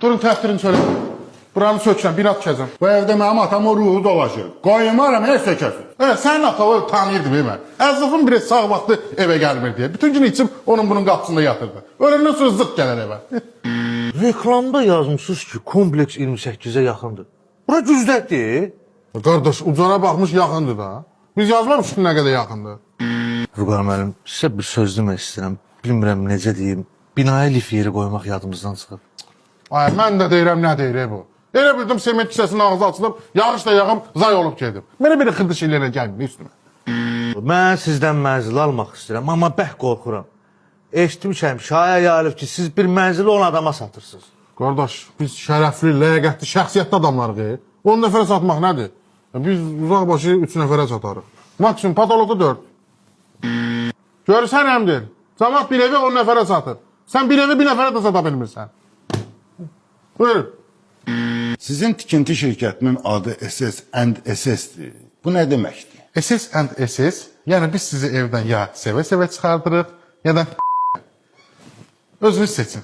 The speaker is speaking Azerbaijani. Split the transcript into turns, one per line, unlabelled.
Durun təhtirini söyləyin. Buranı sökəcəm, bir at kəzəm.
Bu evdə mənim atamın ruhu dolaşır. Qoymaram, heç sökəsin.
Sənin atalı tanıyırdım mən. Əzrafın biri sağ vaxtı evə gəlmir deyə. Bütün gün içib onun bunun qapısında yatırdı. Öləndən sonra zırt gələr evə.
Reklamda yazmışsınız ki, kompleks 28-ə yaxındır. Bura güzdəkdir.
Qardaş, ucara baxmış yaxındır da. Biz yazmamışıq ki, nə qədər yaxındır.
Vüqar müəllim, sizə bir söz demək istəyirəm. Bilmirəm necə deyim. Binaya lif yeri qoymaq yadımızdan çıxıb.
Ay, mən də deyirəm, nə deyir bu? Elə bildim, sement kisəsinin ağzı açılıb, yağış da yağım, zay olub gedib. Mənə belə xırdı şeylərlə gəlmir üstümə.
Mən sizdən mənzil almaq istəyirəm, amma bəh qorxuram. Eşitmişəm, şaya yayılıb ki, siz bir mənzili 10 adama satırsınız.
Qardaş, biz şərəfli, ləyəqətli, şəxsiyyətli adamlarıq. 10 nəfərə satmaq nədir? Biz uzaq başı 3 nəfərə satarıq. Maksimum patoloqda 4. Görürsən əmdir, cəmat bir evi 10 nəfərə satır. Sən bir evi 1 nəfərə də sata bilmirsən. Buyurun.
Sizin tikinti şirkətinin adı SS&SS'dir. Bu nə deməkdir?
SS&SS, yəni biz sizi evdən ya sevə-sevə çıxardırıq, ya da özünüz seçin.